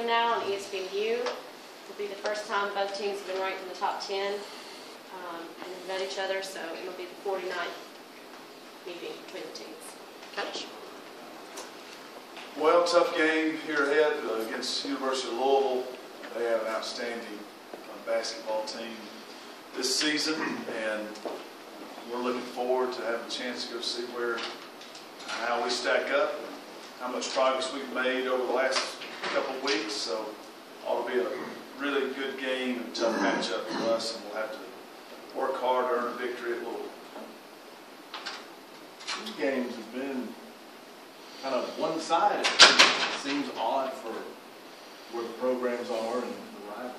game now on ESPNU. It'll be the first time both teams have been ranked in the top 10 and have met each other, so it'll be the 49th meeting between the teams. Coach? Well, tough game here ahead against University of Louisville. They have an outstanding basketball team this season, and we're looking forward to having a chance to go see how we stack up and how much progress we've made over the last couple of weeks. So ought to be a really good game and tough matchup for us, and we'll have to work hard to earn a victory at Louisville. These games have been kind of one-sided. It seems odd for where the programs are and the rivalry.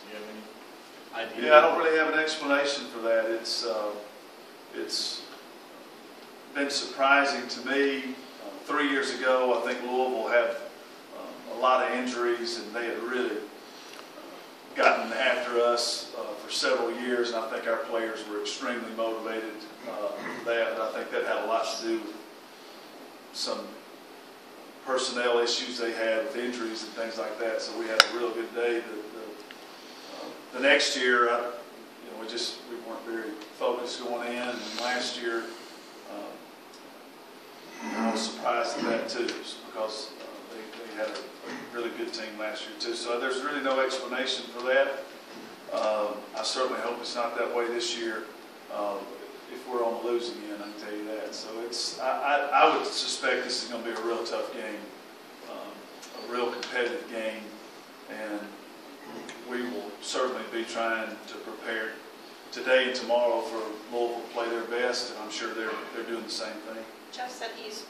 Do you have any idea? Yeah, I don't really have an explanation for that. It's been surprising to me. 3 years ago, I think Louisville had a lot of injuries, and they had really gotten after us for several years, and I think our players were extremely motivated for that. I think that had a lot to do with some personnel issues they had with injuries and things like that. So we had a real good day. The next year, we weren't very focused going in, and last year I was surprised at that too, because they had a really good team last year too. So there's really no explanation for that. I certainly hope it's not that way this year. If we're on the losing end, I can tell you that. So I would suspect this is going to be a real tough game, a real competitive game, and we will certainly be trying to prepare today and tomorrow for Louisville to play their best, and I'm sure they're doing the same thing. Jeff said he's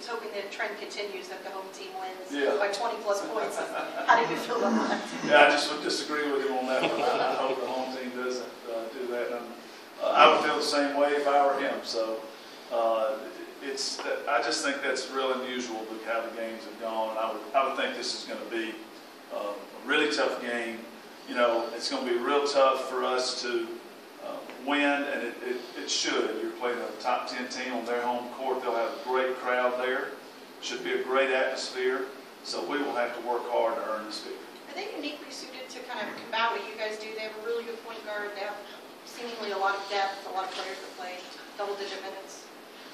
hoping the trend continues, that the home team wins by 20-plus points. How do you feel about that? Yeah, I just would disagree with him on that one. I hope the home team doesn't do that. I would feel the same way if I were him. So I just think that's real unusual with how the games have gone. I would think this is going to be a really tough game. It's going to be real tough for us to win, and it should. You're playing a top 10 team on their home court. They'll have a great crowd there. Should be a great atmosphere. So we will have to work hard to earn this victory. Are they uniquely suited to kind of combat what you guys do? They have a really good point guard. They have seemingly a lot of depth, a lot of players that play double-digit minutes.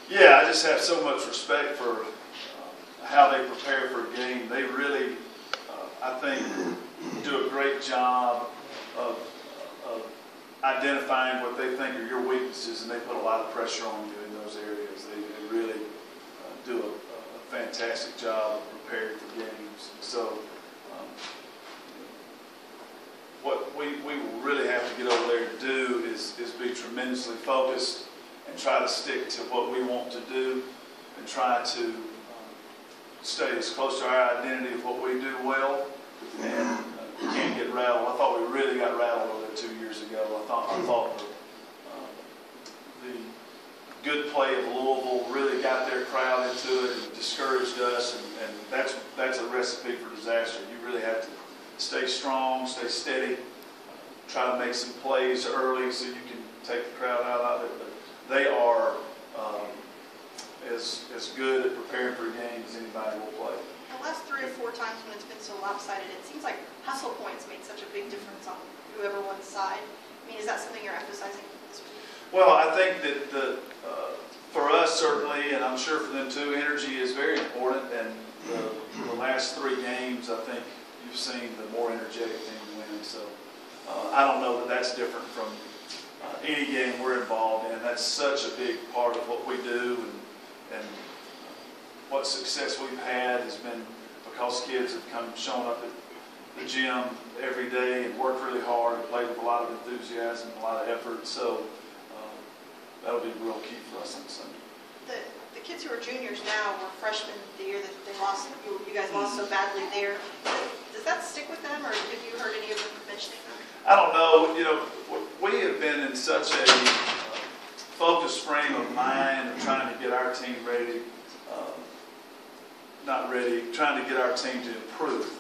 Yeah, I just have so much respect for how they prepare for a game. They really, I think, do a great job of identifying what they think are your weaknesses, and they put a lot of pressure on you in those areas. They really do a fantastic job of preparing for games. So what we will really have to get over there to do is be tremendously focused and try to stick to what we want to do and try to stay as close to our identity of what we do well, and can't get rattled. I thought we really got rattled over there 2 years ago. I thought the good play of Louisville really got their crowd into it and discouraged us, and that's a recipe for disaster. You really have to stay strong, stay steady, try to make some plays early so you can take the crowd out of it. But they are as good at preparing for a game as anybody will play. The last 3 or 4 times when it's been so lopsided, it seems like hustle points make such a big difference on whoever wins side. I mean, is that something you're emphasizing this week? Well, I think that for us certainly, and I'm sure for them too, energy is very important. And the last 3 games, I think you've seen the more energetic team win. So I don't know that that's different from any game we're involved in. That's such a big part of what we do, and what success we've had has been because kids have shown up at the gym every day and worked really hard and played with a lot of enthusiasm, a lot of effort. So that'll be real key for us on Sunday. The kids who are juniors now were freshmen the year that they lost. You guys lost so badly there. Does that stick with them, or have you heard any of them mentioning that? I don't know. We have been in such a focused frame of mind of trying to get our team ready. Trying to get our team to improve.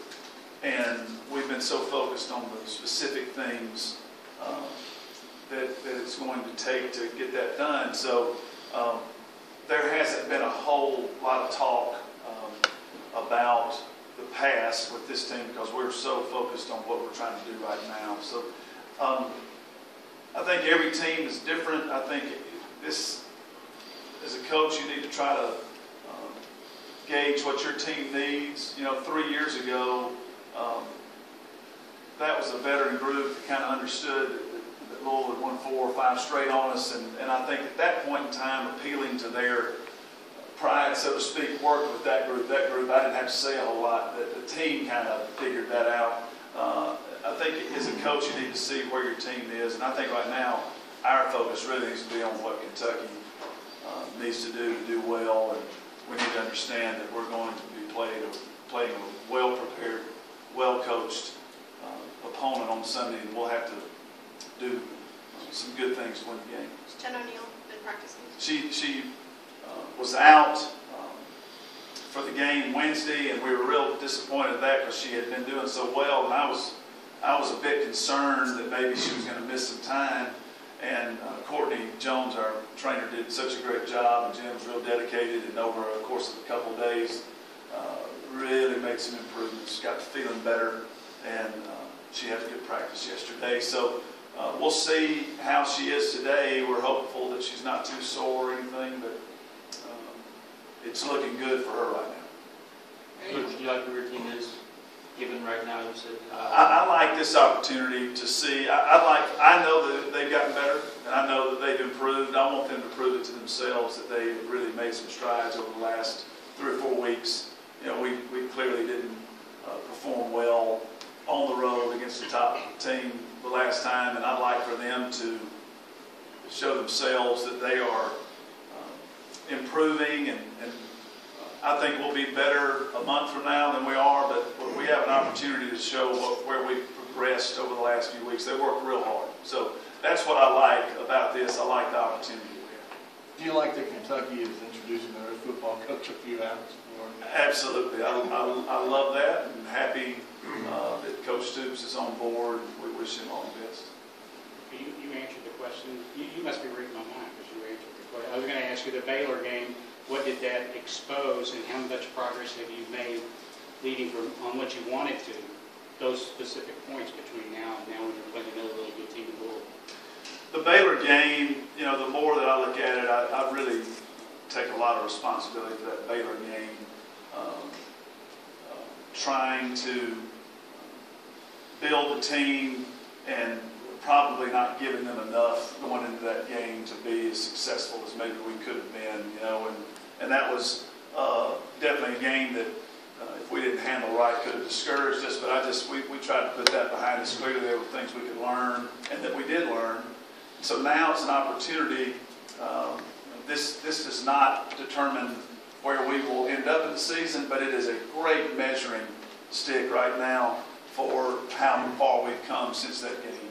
And we've been so focused on the specific things that it's going to take to get that done. So there hasn't been a whole lot of talk about the past with this team because we're so focused on what we're trying to do right now. So I think every team is different. I think this, as a coach, you need to try to gauge what your team needs. 3 years ago, that was a veteran group that kind of understood that Louisville had won 4 or 5 straight on us, and I think at that point in time, appealing to their pride, so to speak, worked with that group. That group, I didn't have to say a whole lot. The team kind of figured that out. I think as a coach, you need to see where your team is, and I think right now, our focus really needs to be on what Kentucky needs to do well, and we need to understand that we're going to be playing a well-prepared, well-coached opponent on Sunday, and we'll have to do some good things to win the game. Has Jen O'Neill been practicing? She was out for the game Wednesday, and we were real disappointed at that because she had been doing so well, and I was a bit concerned that maybe she was going to miss some time. And Courtney Jones, our trainer, did such a great job, and Jen was real dedicated, and over the course of a couple of days, really made some improvements, got feeling better, and she had a good practice yesterday. So we'll see how she is today. We're hopeful that she's not too sore or anything, but it's looking good for her right now. Coach, do you like where your team is given right now? You said I like this opportunity to see. I know that they've gotten better, and I know that they've improved. I want them to prove it to themselves that they have really made some strides over the last 3 or 4 weeks. We clearly didn't perform well on the road against the top team the last time, and I'd like for them to show themselves that they are improving, and I think we'll be better a month from now than we are, but we have an opportunity to show where we've progressed over the last few weeks. They worked real hard. So that's what I like about this. I like the opportunity we have. Do you like that Kentucky is introducing their football coach a few hours before? Absolutely. I love that, and happy that Coach Stoops is on board. We wish him all the best. You answered the question. You must be reading my mind because you answered the question. I was going to ask you the Baylor game. What did that expose, and how much progress have you made leading from on what you wanted to, those specific points between now and when you're playing another really good team in Louisville? The Baylor game, the more that I look at it, I really take a lot of responsibility for that Baylor game. Trying to build a team and probably not giving them enough going into that game to be as successful as maybe we could have been, and that was definitely a game that if we didn't handle right could have discouraged us, but we tried to put that behind us. Clearly there were things we could learn and that we did learn. So now it's an opportunity. This does not determine where we will end up in the season, but it is a great measuring stick right now for how far we've come since that game.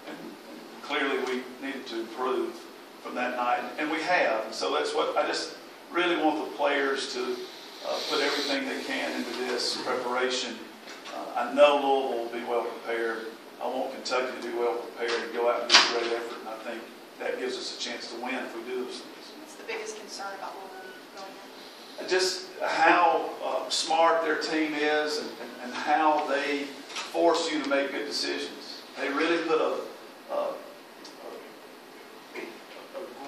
And clearly we needed to improve from that night, and we have. And so that's what I just really want the players to put everything they can into this preparation. I know Louisville will be well prepared. I want Kentucky to be well prepared and go out and do a great effort, and I think that gives us a chance to win if we do those things. What's the biggest concern about Louisville going in? Just how smart their team is, and how they force you to make good decisions. They really put a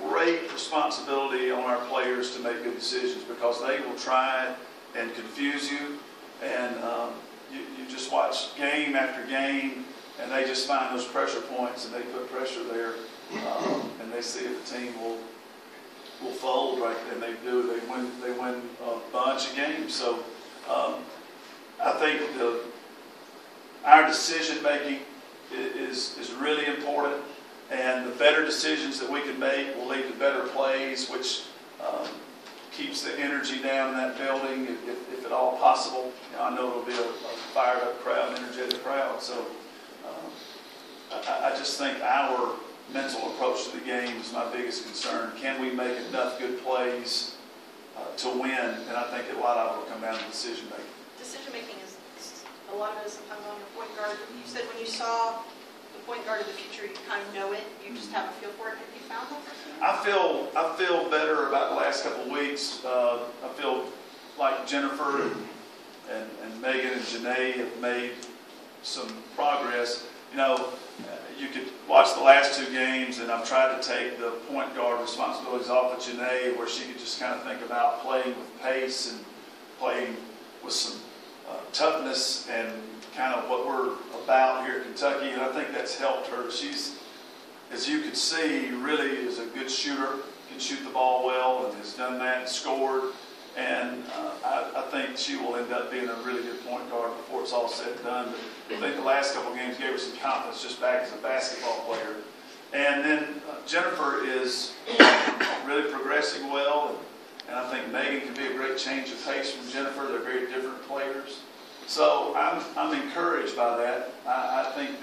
great responsibility on our players to make good decisions, because they will try and confuse you, and you just watch game after game, and they just find those pressure points, and they put pressure there, and they see if the team will fold right there, and they do. They win a bunch of games. So I think our decision making is really important, and the better decisions that we can make will lead to better plays, which keeps the energy down in that building, if at all possible. I know it'll be a fired up crowd, energetic crowd. So I just think our mental approach to the game is my biggest concern. Can we make enough good plays to win? And I think a lot of it will come down to decision making. Decision making is a lot of it is sometimes on your point guard. You said when you saw the point guard of the future, you kind of know it. You just have a feel for it. Have you found that person? I feel better about the last couple of weeks. I feel like Jennifer and Megan and Janae have made some progress. You know, you could watch the last two games, and I've tried to take the point guard responsibilities off of Janae, where she could just kind of think about playing with pace and playing with some toughness and kind of what we're about here in Kentucky, and I think that's helped her. She's, as you can see, really is a good shooter, can shoot the ball well, and has done that and scored. And I think she will end up being a really good point guard before it's all said and done. But I think the last couple of games gave her some confidence just back as a basketball player. And then Jennifer is really progressing well, and I think Megan can be a great change of pace from Jennifer. They're very different players. So I'm encouraged by that. I think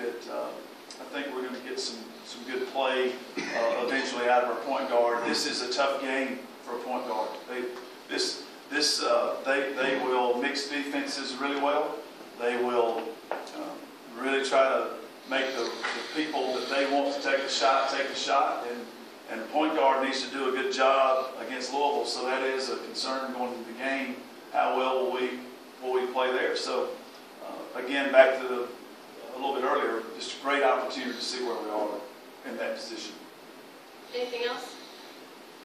we're going to get some good play eventually out of our point guard. This is a tough game for a point guard. They will mix defenses really well. They will really try to make the people that they want to take a shot, and the point guard needs to do a good job against Louisville. So that is a concern going into the game. How well will we play there? So again, back to a little bit earlier, just a great opportunity to see where we are in that position. Anything else?